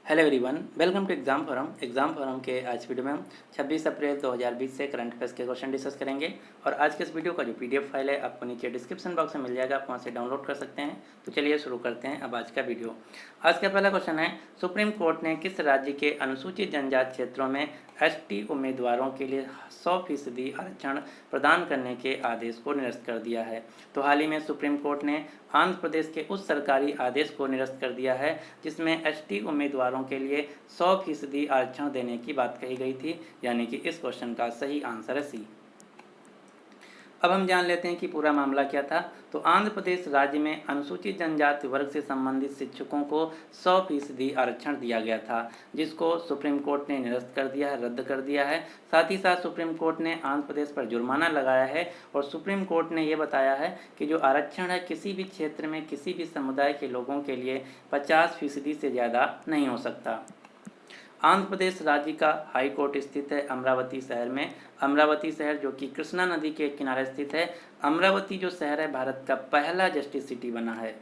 Hello everyone, welcome to exam forum के आज video में हम 26 अप्रैल 2020 से करंट अफेयर्स के क्वेश्चन डिस्कस करेंगे। और आज के इस वीडियो का जो पीडीएफ फाइल है आपको नीचे डिस्क्रिप्शन बॉक्स में मिल जाएगा, आप वहाँ से डाउनलोड कर सकते हैं। तो चलिए शुरू करते हैं अब आज का वीडियो। आज का पहला क्वेश्चन है, सुप्रीम कोर्ट ने किस राज्य के अनुसूचित जनजाति क्षेत्रों में एसटी उम्मीदवारों के लिए 100% आरक्षण प्रदान करने के आदेश को निरस्त कर दिया है। तो हाल ही में सुप्रीम कोर्ट ने आंध्र प्रदेश के उस सरकारी आदेश को निरस्त कर दिया है जिसमें एसटी उम्मीदवारों के लिए 100% आरक्षण देने की बात कही गई थी, यानी कि इस क्वेश्चन का सही आंसर है सी। अब हम जान लेते हैं कि पूरा मामला क्या था। तो आंध्र प्रदेश राज्य में अनुसूचित जनजाति वर्ग से संबंधित शिक्षकों को 100% आरक्षण दिया गया था, जिसको सुप्रीम कोर्ट ने निरस्त कर दिया है, रद्द कर दिया है। साथ ही साथ सुप्रीम कोर्ट ने आंध्र प्रदेश पर जुर्माना लगाया है और सुप्रीम कोर्ट ने ये बताया है कि जो आरक्षण है किसी भी क्षेत्र में किसी भी समुदाय के लोगों के लिए 50% से ज़्यादा नहीं हो सकता। आंध्र प्रदेश राज्य का हाई कोर्ट स्थित है अमरावती शहर में। अमरावती शहर जो कि कृष्णा नदी के किनारे स्थित है। अमरावती जो शहर है भारत का पहला जस्टिस सिटी बना है।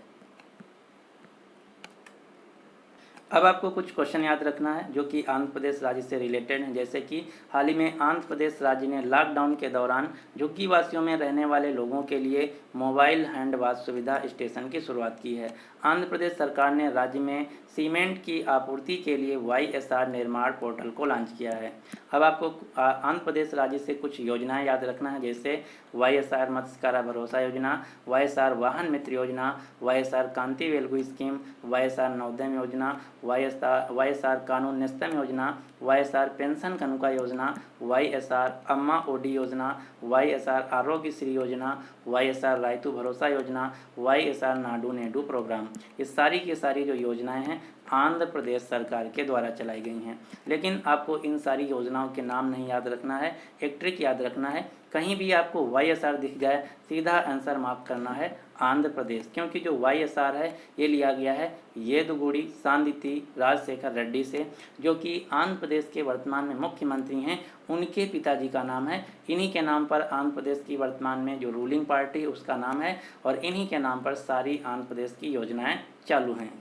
अब आपको कुछ क्वेश्चन याद रखना है जो कि आंध्र प्रदेश राज्य से रिलेटेड हैं, जैसे कि हाल ही में आंध्र प्रदेश राज्य ने लॉकडाउन के दौरान झुग्गी वासियों में रहने वाले लोगों के लिए मोबाइल हैंड वॉश सुविधा स्टेशन की शुरुआत की है। आंध्र प्रदेश सरकार ने राज्य में सीमेंट की आपूर्ति के लिए YSR निर्माण पोर्टल को लॉन्च किया है। अब आपको आंध्र प्रदेश राज्य से कुछ योजनाएं याद रखना है, जैसे YSR मत्स्यकारा भरोसा योजना, YSR वाहन मित्र योजना, YSR कांति वेलगु स्कीम, YSR नवोदय योजना, YSR कानून नेस्तम योजना, YSR पेंशन कनुका योजना, YSR अम्मा ओडी योजना, YSR आरोग्य श्री योजना, YSR रायतु भरोसा योजना, YSR नाडू नेडू प्रोग्राम। ये सारी की सारी जो योजनाएं हैं आंध्र प्रदेश सरकार के द्वारा चलाई गई हैं। लेकिन आपको इन सारी योजनाओं के नाम नहीं याद रखना है, एक ट्रिक याद रखना है। कहीं भी आपको YSR दिख जाए सीधा आंसर मार्क करना है आंध्र प्रदेश, क्योंकि जो YSR है ये लिया गया है येदुगुड़ी सांदिती राजशेखर रेड्डी से, जो कि आंध्र प्रदेश के वर्तमान में मुख्यमंत्री हैं। उनके पिताजी का नाम है। इन्हीं के नाम पर आंध्र प्रदेश की वर्तमान में जो रूलिंग पार्टी उसका नाम है और इन्हीं के नाम पर सारी आंध्र प्रदेश की योजनाएं चालू हैं।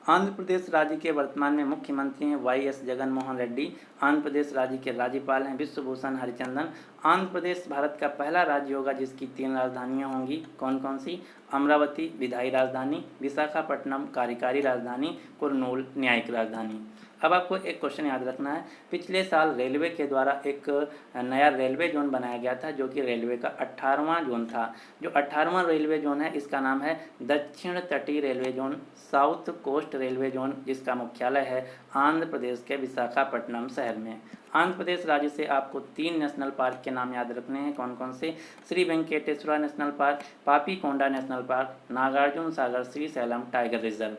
आंध्र प्रदेश राज्य के वर्तमान में मुख्यमंत्री हैं YS जगन मोहन रेड्डी। आंध्र प्रदेश राज्य के राज्यपाल हैं विश्वभूषण हरिचंदन। आंध्र प्रदेश भारत का पहला राज्य होगा जिसकी 3 राजधानियां होंगी। कौन कौन सी? अमरावती विधायी राजधानी, विशाखापट्टनम कार्यकारी राजधानी, कुरनूल न्यायिक राजधानी। अब आपको एक क्वेश्चन याद रखना है। पिछले साल रेलवे के द्वारा एक नया रेलवे जोन बनाया गया था जो कि रेलवे का 18वां जोन था। जो 18वां रेलवे जोन है इसका नाम है दक्षिण तटीय railway zone, south coast railway zone, जिसका मुख्यालय है आंध्र प्रदेश के विशाखापट्टनम शहर में। आंध्र प्रदेश राज्य से आपको 3 नेशनल पार्क के नाम याद रखने हैं। कौन कौन से? Shri Venkateswara national park, Papikonda national park, Nagarjuna Sagar Srisailam tiger reserve.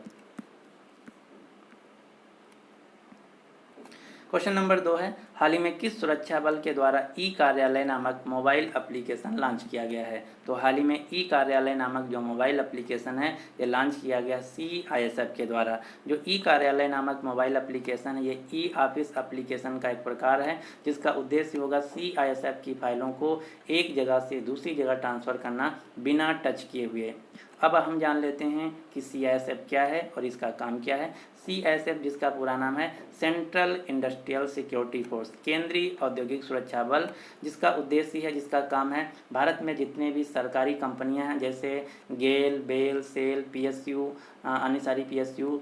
Question number 2 है, हाल ही में किस सुरक्षा बल के द्वारा ई कार्यालय नामक मोबाइल एप्लीकेशन लॉन्च किया गया है? तो हाल ही में ई कार्यालय नामक जो मोबाइल एप्लीकेशन है ये लॉन्च किया गया CISF के द्वारा। जो ई कार्यालय नामक मोबाइल एप्लीकेशन है ये ई ऑफिस एप्लीकेशन का एक प्रकार है जिसका उद्देश्य होगा CISF की फाइलों को एक जगह से दूसरी जगह ट्रांसफ़र करना बिना टच किए हुए। अब हम जान लेते हैं कि CISF क्या है और इसका काम क्या है। CISF जिसका पूरा नाम है सेंट्रल इंडस्ट्रियल सिक्योरिटी फोर्स, केंद्रीय औद्योगिक सुरक्षा बल, जिसका उद्देश्य है, जिसका काम है भारत में जितने भी सरकारी कंपनियां हैं जैसे गेल, बेल, सेल, PSU, अन्य सारी PSU,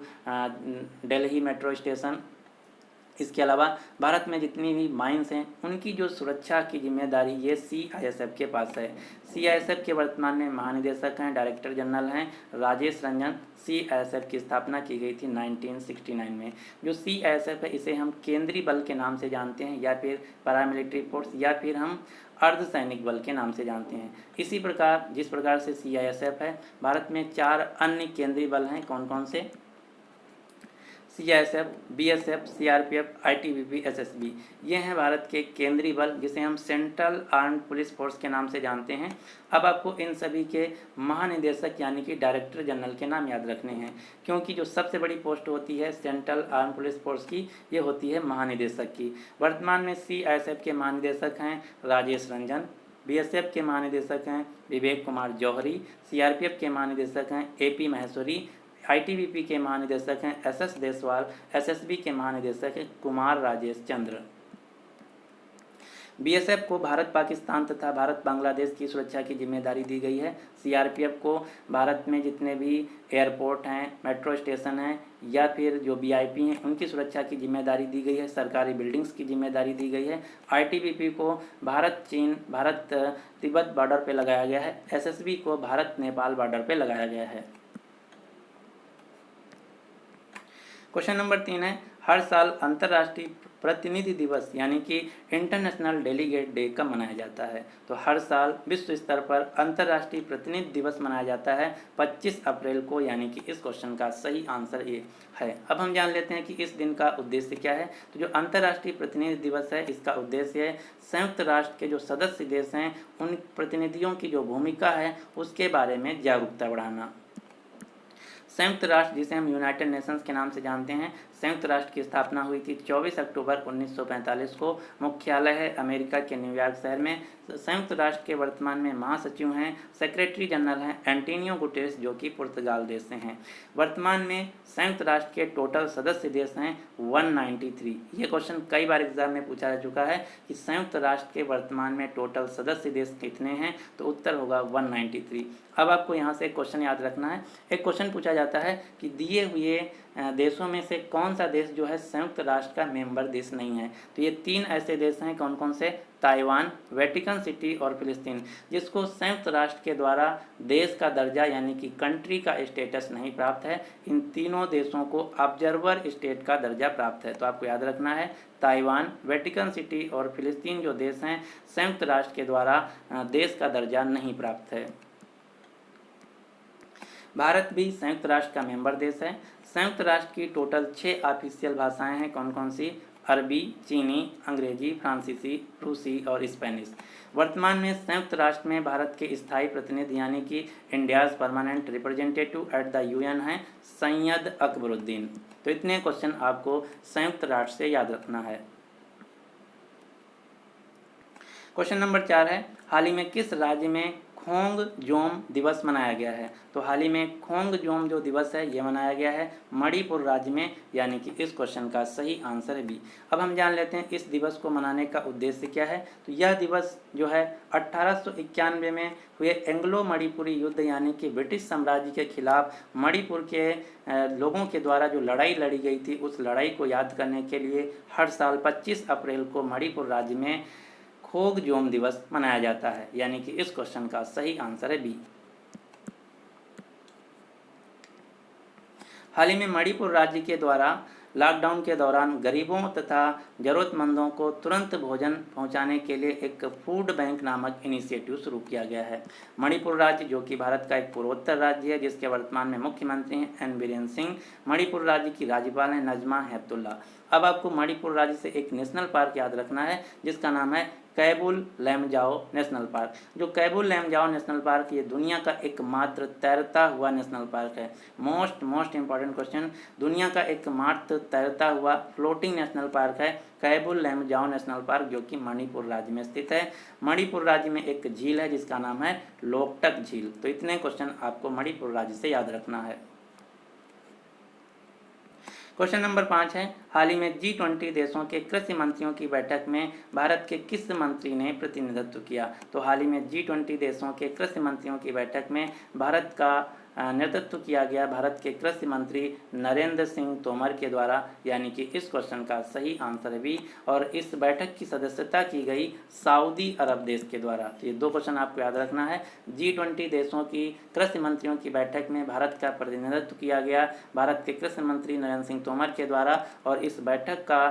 दिल्ली मेट्रो स्टेशन, इसके अलावा भारत में जितनी भी माइंस हैं उनकी जो सुरक्षा की जिम्मेदारी ये CISF के पास है। CISF के वर्तमान में महानिदेशक हैं, डायरेक्टर जनरल हैं राजेश रंजन। CISF की स्थापना की गई थी 1969 में। जो CISF है इसे हम केंद्रीय बल के नाम से जानते हैं या फिर पैरामिलिट्री फोर्स या फिर हम अर्धसैनिक बल के नाम से जानते हैं। इसी प्रकार जिस प्रकार से CISF है, भारत में 4 अन्य केंद्रीय बल हैं। कौन कौन से? CISF, BSF, CRPF, ITBP, SSB, ये हैं भारत के केंद्रीय बल जिसे हम सेंट्रल आर्म्ड पुलिस फोर्स के नाम से जानते हैं। अब आपको इन सभी के महानिदेशक यानी कि डायरेक्टर जनरल के नाम याद रखने हैं, क्योंकि जो सबसे बड़ी पोस्ट होती है सेंट्रल आर्म्ड पुलिस फोर्स की ये होती है महानिदेशक की। वर्तमान में CISF के महानिदेशक हैं राजेश रंजन, BSF के महानिदेशक हैं विवेक कुमार जौहरी, CRPF के महानिदेशक हैं AP महेश्वरी, आईटीबीपी के महानिदेशक हैं SS देसवाल, SSB के महानिदेशक हैं कुमार राजेश चंद्र। BSF को भारत पाकिस्तान तथा भारत बांग्लादेश की सुरक्षा की जिम्मेदारी दी गई है। CRPF को भारत में जितने भी एयरपोर्ट हैं, मेट्रो स्टेशन हैं या फिर जो VIP हैं उनकी सुरक्षा की जिम्मेदारी दी गई है, सरकारी बिल्डिंग्स की जिम्मेदारी दी गई है। ITBP को भारत चीन, भारत तिब्बत बॉर्डर पे लगाया गया है। SSB को भारत नेपाल बॉर्डर पे लगाया गया है। क्वेश्चन नंबर 3 है, हर साल अंतर्राष्ट्रीय प्रतिनिधि दिवस यानी कि इंटरनेशनल डेलीगेट डे कब मनाया जाता है? तो हर साल विश्व स्तर पर अंतर्राष्ट्रीय प्रतिनिधि दिवस मनाया जाता है 25 अप्रैल को, यानी कि इस क्वेश्चन का सही आंसर ये है। अब हम जान लेते हैं कि इस दिन का उद्देश्य क्या है। तो जो अंतर्राष्ट्रीय प्रतिनिधि दिवस है इसका उद्देश्य है संयुक्त राष्ट्र के जो सदस्य देश हैं उन प्रतिनिधियों की जो भूमिका है उसके बारे में जागरूकता बढ़ाना। संयुक्त राष्ट्र, जिसे हम यूनाइटेड नेशंस के नाम से जानते हैं, संयुक्त राष्ट्र की स्थापना हुई थी 24 अक्टूबर 1945 को। मुख्यालय है अमेरिका के न्यूयॉर्क शहर में। संयुक्त राष्ट्र के वर्तमान में महासचिव हैं, सेक्रेटरी जनरल हैं एंटोनियो गुटेरेस, जो कि पुर्तगाल देश से हैं। वर्तमान में संयुक्त राष्ट्र के टोटल सदस्य देश हैं 193। ये क्वेश्चन कई बार एग्जाम में पूछा जा चुका है कि संयुक्त राष्ट्र के वर्तमान में टोटल सदस्य देश कितने हैं, तो उत्तर होगा 193। अब आपको यहाँ से एक क्वेश्चन याद रखना है। एक क्वेश्चन पूछा जाता है कि दिए हुए देशों में से कौन सा देश जो है संयुक्त राष्ट्र का मेंबर देश नहीं है? तो ये 3 ऐसे देश हैं, कौन कौन से? ताइवान, वेटिकन सिटी और फिलिस्तीन, जिसको संयुक्त राष्ट्र के द्वारा देश का दर्जा यानी कि कंट्री का स्टेटस नहीं प्राप्त है। इन तीनों देशों को ऑब्जर्वर स्टेट का दर्जा प्राप्त है। तो आपको याद रखना है ताइवान, वेटिकन सिटी और फिलिस्तीन जो देश हैं संयुक्त राष्ट्र के द्वारा देश का दर्जा नहीं प्राप्त है। भारत भी संयुक्त राष्ट्र का मेंबर देश है। संयुक्त राष्ट्र की टोटल 6 ऑफिशियल भाषाएं हैं, कौन कौन सी? अरबी, चीनी, अंग्रेजी, फ्रांसीसी, रूसी और स्पेनिश। वर्तमान में संयुक्त राष्ट्र में भारत के स्थायी प्रतिनिधि यानी कि India's permanent representative at the UN हैं सैयद अकबरुद्दीन। तो इतने क्वेश्चन आपको संयुक्त राष्ट्र से याद रखना है। क्वेश्चन नंबर 4 है, हाल ही में किस राज्य में खोंगजोम दिवस मनाया गया है? तो हाल ही में खोंगजोम जो दिवस है ये मनाया गया है मणिपुर राज्य में, यानी कि इस क्वेश्चन का सही आंसर है बी। अब हम जान लेते हैं इस दिवस को मनाने का उद्देश्य क्या है। तो यह दिवस जो है 1891 में हुए एंग्लो मणिपुरी युद्ध यानी कि ब्रिटिश साम्राज्य के खिलाफ मणिपुर के लोगों के द्वारा जो लड़ाई लड़ी गई थी उस लड़ाई को याद करने के लिए हर साल 25 अप्रैल को मणिपुर राज्य में खोंगजोम दिवस मनाया जाता है, यानी कि इस क्वेश्चन का सही आंसर है बी। हाल ही में मणिपुर राज्य के द्वारा लॉकडाउन के दौरान गरीबों तथा जरूरतमंदों को तुरंत भोजन पहुंचाने के लिए एक फूड बैंक नामक इनिशिएटिव शुरू किया गया है। मणिपुर राज्य जो कि भारत का एक पूर्वोत्तर राज्य है, जिसके वर्तमान में मुख्यमंत्री हैं एन बीरेन सिंह। मणिपुर राज्य की राज्यपाल हैं नजमा हेपतुल्ला। अब आपको मणिपुर राज्य से एक नेशनल पार्क याद रखना है जिसका नाम है कैबुल लैमजाओ नेशनल पार्क। जो कैबुल लैमजाओ नेशनल पार्क ये दुनिया का एकमात्र तैरता हुआ नेशनल पार्क है। मोस्ट इंपॉर्टेंट क्वेश्चन, दुनिया का एकमात्र तैरता हुआ फ्लोटिंग नेशनल पार्क है कैबुल लैमजाओ नेशनल पार्क, जो कि मणिपुर राज्य में स्थित है। मणिपुर राज्य में एक झील है जिसका नाम है लोकटक झील। तो इतने क्वेश्चन आपको मणिपुर राज्य से याद रखना है। क्वेश्चन नंबर 5 है, हाल ही में G20 देशों के कृषि मंत्रियों की बैठक में भारत के किस मंत्री ने प्रतिनिधित्व किया? तो हाल ही में G20 देशों के कृषि मंत्रियों की बैठक में भारत का नेतृत्व किया गया भारत के कृषि मंत्री नरेंद्र सिंह तोमर के द्वारा, यानी कि इस क्वेश्चन का सही आंसर है बी। और इस बैठक की सदस्यता की गई सऊदी अरब देश के द्वारा। तो ये 2 क्वेश्चन आपको याद रखना है। G20 देशों की कृषि मंत्रियों की बैठक में भारत का प्रतिनिधित्व किया गया भारत के कृषि मंत्री नरेंद्र सिंह तोमर के द्वारा, और इस बैठक का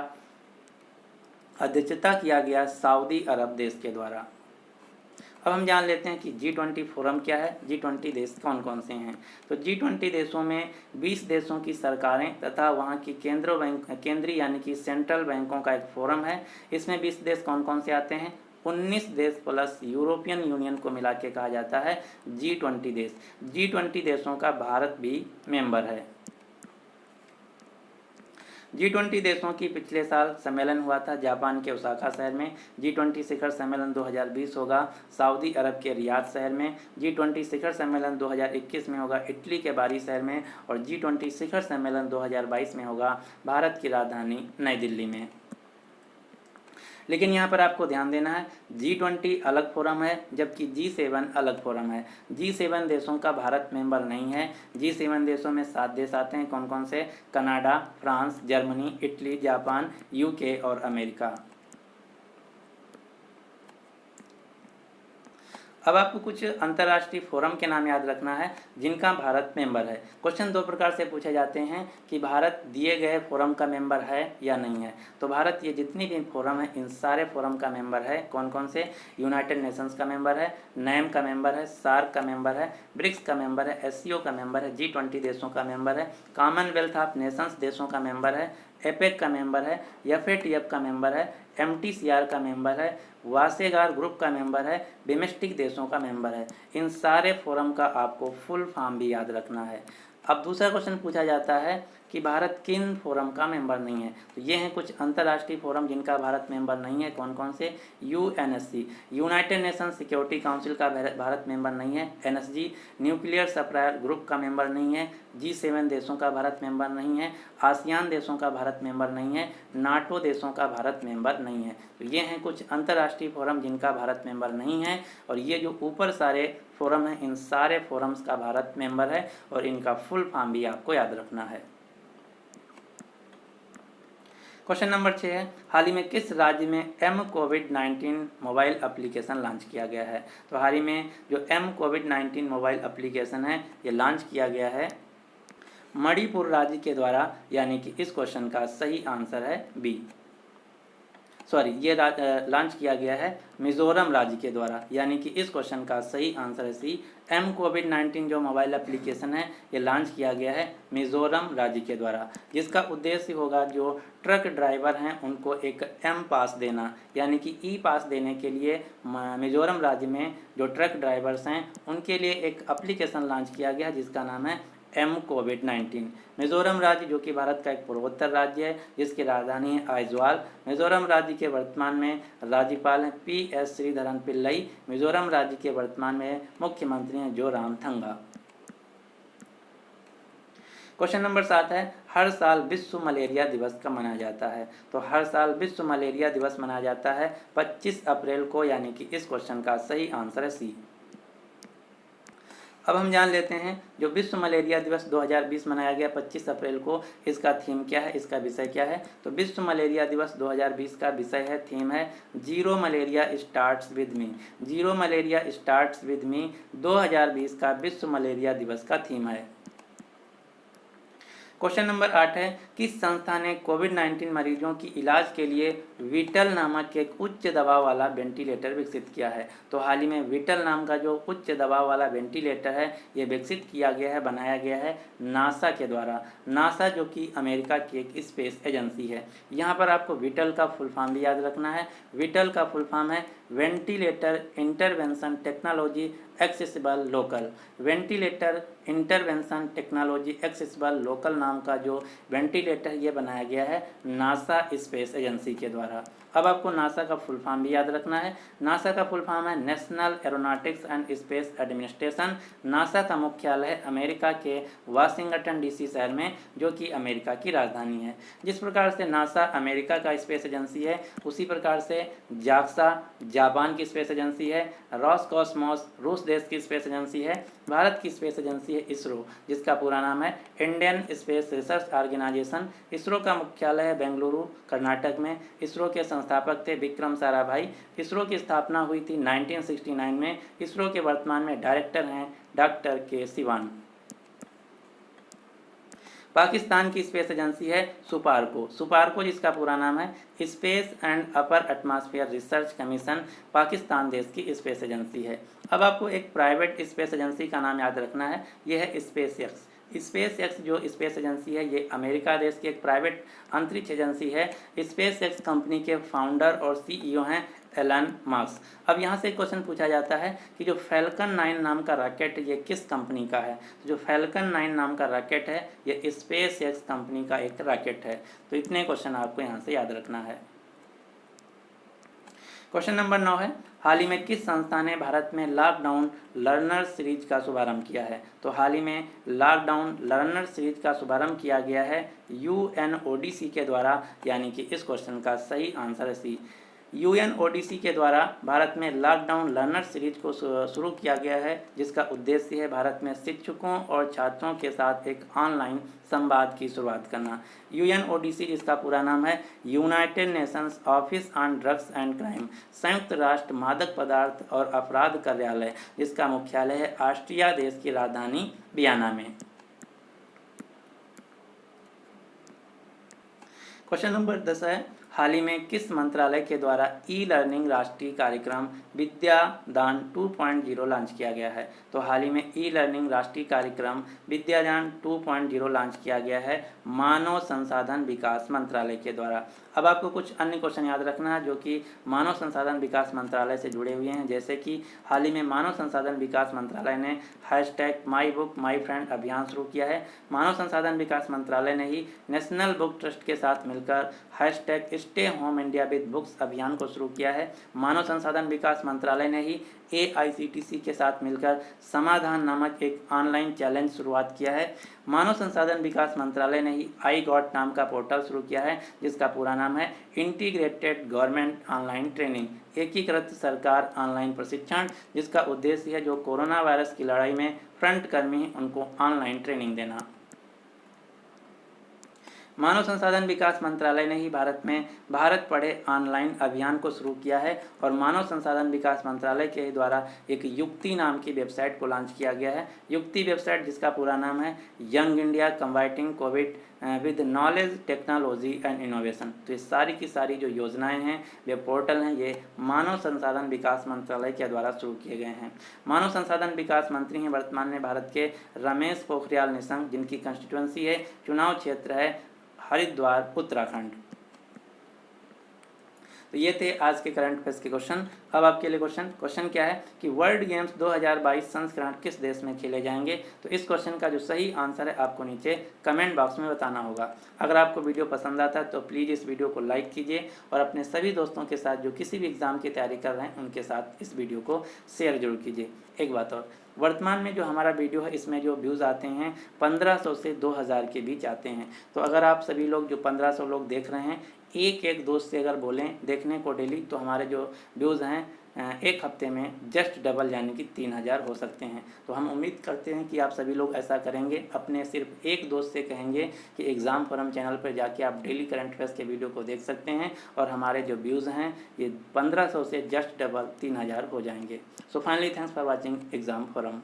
अध्यक्षता किया गया सऊदी अरब देश के द्वारा। अब हम जान लेते हैं कि G20 फोरम क्या है, G20 देश कौन कौन से हैं। तो G20 देशों में 20 देशों की सरकारें तथा वहाँ की केंद्रीय यानी कि सेंट्रल बैंकों का एक फोरम है। इसमें 20 देश कौन कौन से आते हैं? 19 देश प्लस यूरोपियन यूनियन को मिला के कहा जाता है G20 देश। G20 देशों का भारत भी मेंबर है। G20 देशों की पिछले साल सम्मेलन हुआ था जापान के ओसाका शहर में। G20 शिखर सम्मेलन 2020 होगा सऊदी अरब के रियाद शहर में। G20 शिखर सम्मेलन 2021 में होगा इटली के बारी शहर में। और G20 शिखर सम्मेलन 2022 में होगा भारत की राजधानी नई दिल्ली में। लेकिन यहाँ पर आपको ध्यान देना है, G20 अलग फोरम है जबकि G7 अलग फोरम है। G7 देशों का भारत मेंबर नहीं है। G7 देशों में 7 देश आते हैं। कौन कौन से? Canada, France, Germany, Italy, Japan, UK और अमेरिका। अब आपको कुछ अंतर्राष्ट्रीय फोरम के नाम याद रखना है जिनका भारत मेंबर है। क्वेश्चन दो प्रकार से पूछे जाते हैं कि भारत दिए गए फोरम का मेंबर है या नहीं है। तो भारत ये जितनी भी फोरम है इन सारे फोरम का मेंबर है। कौन कौन से? यूनाइटेड नेशंस का मेंबर है, नैम का मेंबर है, सार्क का मेंबर है, ब्रिक्स का मेंबर है, SCO का मेंबर है, G20 देशों का मेंबर है, कॉमनवेल्थ ऑफ नेशंस देशों का मेंबर है, एपेक का मेंबर है, FATF का मेंबर है, MTCR का मेंबर है, वासेगार ग्रुप का मेंबर है, बिमस्टिक देशों का मेंबर है। इन सारे फोरम का आपको फुल फॉर्म भी याद रखना है। अब दूसरा क्वेश्चन पूछा जाता है कि भारत किन फोरम का मेंबर नहीं है। तो ये हैं कुछ अंतर्राष्ट्रीय फोरम जिनका भारत मेंबर नहीं है। कौन कौन से? UNSC United nation security council का भारत मेंबर नहीं है। NSG न्यूक्लियर सप्लायर ग्रुप का मेंबर नहीं है। G7 देशों का भारत मेंबर नहीं है। आसियान देशों का भारत मेंबर नहीं है। नाटो देशों का भारत मेंबर नहीं है। तो ये हैं कुछ अंतर्राष्ट्रीय फोरम जिनका भारत मेंबर नहीं है। और ये जो ऊपर सारे फोरम हैं इन सारे फोरम्स का भारत मेंबर है और इनका फुल फॉर्म भी आपको याद रखना है। क्वेश्चन नंबर 6 है, हाल ही में किस राज्य में M-COVID-19 मोबाइल एप्लीकेशन लॉन्च किया गया है। तो हाल ही में जो M-COVID-19 मोबाइल एप्लीकेशन है ये लॉन्च किया गया है मणिपुर राज्य के द्वारा, यानी कि इस क्वेश्चन का सही आंसर है बी। ये लॉन्च किया गया है मिजोरम राज्य के द्वारा, यानी कि इस क्वेश्चन का सही आंसर है सी। M-COVID-19 जो मोबाइल एप्लीकेशन है ये लॉन्च किया गया है मिजोरम राज्य के द्वारा, जिसका उद्देश्य होगा जो ट्रक ड्राइवर हैं उनको एक M पास देना, यानी कि ई पास देने के लिए मिजोरम राज्य में जो ट्रक ड्राइवर्स हैं उनके लिए एक एप्लीकेशन लॉन्च किया गया जिसका नाम है M-COVID-19। मिजोरम राज्य जो कि भारत का एक पूर्वोत्तर राज्य है जिसकी राजधानी है आइजवाल। मिजोरम राज्य के वर्तमान में राज्यपाल हैं PS श्रीधरन पिल्लई। मिजोरम राज्य के वर्तमान में मुख्यमंत्री हैं जोरामथंगा। क्वेश्चन नंबर 7 है, हर साल विश्व मलेरिया दिवस कब मनाया जाता है। तो हर साल विश्व मलेरिया दिवस मनाया जाता है 25 अप्रैल को, यानी कि इस क्वेश्चन का सही आंसर है सी। अब हम जान लेते हैं जो विश्व मलेरिया दिवस 2020 मनाया गया 25 अप्रैल को, इसका थीम क्या है, इसका विषय क्या है। तो विश्व मलेरिया दिवस 2020 का विषय है, थीम है zero malaria starts with me. Zero malaria starts with me 2020 का विश्व मलेरिया दिवस का थीम है। क्वेश्चन नंबर 8 है, किस संस्था ने कोविड-19 मरीजों की इलाज के लिए विटल नामक एक उच्च दबाव वाला वेंटिलेटर विकसित किया है। तो हाल ही में विटल नाम का जो उच्च दबाव वाला वेंटिलेटर है ये विकसित किया गया है, बनाया गया है नासा के द्वारा। नासा जो कि अमेरिका की एक स्पेस एजेंसी है। यहाँ पर आपको विटल का फुल फॉर्म भी याद रखना है। विटल का फुल फॉर्म है ventilator intervention technology accessible local. Ventilator intervention technology accessible local नाम का जो वेंटिलेटर ये बनाया गया है नासा स्पेस एजेंसी के द्वारा। अब आपको नासा का फुल फॉर्म भी याद रखना है। नासा का फुल फॉर्म है national aeronautics and space administration. NASA का मुख्यालय है अमेरिका के वाशिंगटन DC शहर में, जो कि अमेरिका की राजधानी है। जिस प्रकार से नासा अमेरिका का स्पेस एजेंसी है उसी प्रकार से जाक्सा जापान की स्पेस एजेंसी है, रॉसकॉस्मोस रूस देश की स्पेस एजेंसी है, भारत की स्पेस एजेंसी है इसरो, जिसका पूरा नाम है Indian space research organisation. ISRO का मुख्यालय है बेंगलुरु कर्नाटक में। इसरो के संस्थापक थे विक्रम साराभाई। इसरो की स्थापना हुई थी 1969 में। इसरो के वर्तमान में डायरेक्टर हैं डॉक्टर के सिवान। पाकिस्तान की स्पेस एजेंसी है सुपार्को। सुपार्को जिसका पूरा नाम है space and upper atmosphere research commission, Pakistan देश की स्पेस एजेंसी है। अब आपको एक प्राइवेट स्पेस एजेंसी का नाम याद रखना है, यह है स्पेसएक्स। स्पेस एक्स जो स्पेस एजेंसी है ये अमेरिका देश की एक प्राइवेट अंतरिक्ष एजेंसी है। स्पेस एक्स कंपनी के फाउंडर और सीईओ हैं एलन मस्क। अब यहाँ से एक क्वेश्चन पूछा जाता है कि जो फैल्कन 9 नाम का रॉकेट ये किस कंपनी का है। तो जो फैल्कन 9 नाम का रॉकेट है ये स्पेस एक्स कंपनी का एक रॉकेट है। तो इतने क्वेश्चन आपको यहाँ से याद रखना है। क्वेश्चन नंबर 9 है, हाल ही में किस संस्था ने भारत में लॉकडाउन लर्नर सीरीज का शुभारंभ किया है। तो हाल ही में लॉकडाउन लर्नर सीरीज का शुभारंभ किया गया है UNODC के द्वारा, यानी कि इस क्वेश्चन का सही आंसर है सी। UNODC के द्वारा भारत में लॉकडाउन लर्नर सीरीज को शुरू किया गया है, जिसका उद्देश्य है भारत में शिक्षकों और छात्रों के साथ एक ऑनलाइन संवाद की शुरुआत करना। UNODC जिसका पूरा नाम है United Nations office on drugs and crime, संयुक्त राष्ट्र मादक पदार्थ और अपराध कार्यालय, जिसका मुख्यालय है ऑस्ट्रिया देश की राजधानी वियना में। क्वेश्चन नंबर 10 है, हाल ही में किस मंत्रालय के द्वारा ई लर्निंग राष्ट्रीय कार्यक्रम विद्यादान 2.0 लॉन्च किया गया है। तो हाल ही में ई लर्निंग राष्ट्रीय कार्यक्रम विद्यादान 2.0 लॉन्च किया गया है मानव संसाधन विकास मंत्रालय के द्वारा। अब आपको कुछ अन्य क्वेश्चन याद रखना है जो कि मानव संसाधन विकास मंत्रालय से जुड़े हुए हैं, जैसे कि हाल ही में मानव संसाधन विकास मंत्रालय ने #MyBook My Friend अभियान शुरू किया है। मानव संसाधन विकास मंत्रालय ने ही नेशनल बुक ट्रस्ट के साथ मिलकर #Stay Home India with Books अभियान को शुरू किया है। मानव संसाधन विकास मंत्रालय ने ही AICTC के साथ मिलकर समाधान नामक एक ऑनलाइन चैलेंज शुरुआत किया है। मानव संसाधन विकास मंत्रालय ने ही आई गॉट नाम का पोर्टल शुरू किया है, जिसका पूरा नाम है इंटीग्रेटेड गवर्नमेंट ऑनलाइन ट्रेनिंग, एकीकृत सरकार ऑनलाइन प्रशिक्षण, जिसका उद्देश्य है जो कोरोना वायरस की लड़ाई में फ्रंट कर्मी हैं उनको ऑनलाइन ट्रेनिंग देना। मानव संसाधन विकास मंत्रालय ने ही भारत में भारत पढ़े ऑनलाइन अभियान को शुरू किया है और मानव संसाधन विकास मंत्रालय के द्वारा एक युक्ति नाम की वेबसाइट को लॉन्च किया गया है। युक्ति वेबसाइट जिसका पूरा नाम है young India combating COVID with knowledge technology and innovation. तो ये सारी की सारी जो योजनाएं हैं, वेब पोर्टल हैं, ये मानव संसाधन विकास मंत्रालय के द्वारा शुरू किए गए हैं। मानव संसाधन विकास मंत्री हैं वर्तमान में भारत के रमेश पोखरियाल निशंक, जिनकी कंस्टिट्यूंसी है, चुनाव क्षेत्र है हरिद्वार उत्तराखंड। तो ये थे आज के करंट अफेयर्स के क्वेश्चन। अब आपके लिए क्वेश्चन क्या है कि वर्ल्ड गेम्स 2022 संस्करण किस देश में खेले जाएंगे। तो इस क्वेश्चन का जो सही आंसर है आपको नीचे कमेंट बॉक्स में बताना होगा। अगर आपको वीडियो पसंद आता है तो प्लीज़ इस वीडियो को लाइक कीजिए और अपने सभी दोस्तों के साथ जो किसी भी एग्ज़ाम की तैयारी कर रहे हैं उनके साथ इस वीडियो को शेयर जरूर कीजिए। एक बात और, वर्तमान में जो हमारा वीडियो है इसमें जो व्यूज़ आते हैं 1500 से 2000 के बीच आते हैं। तो अगर आप सभी लोग जो 1500 लोग देख रहे हैं, एक दोस्त से अगर बोलें देखने को डेली, तो हमारे जो व्यूज़ हैं एक हफ्ते में जस्ट डबल यानी कि 3000 हो सकते हैं। तो हम उम्मीद करते हैं कि आप सभी लोग ऐसा करेंगे, अपने सिर्फ एक दोस्त से कहेंगे कि एग्ज़ाम फोरम चैनल पर जाके आप डेली करंट अफेयर्स के वीडियो को देख सकते हैं और हमारे जो व्यूज़ हैं ये 1500 से जस्ट डबल 3000 हो जाएंगे। So finally thanks for watching exam forum.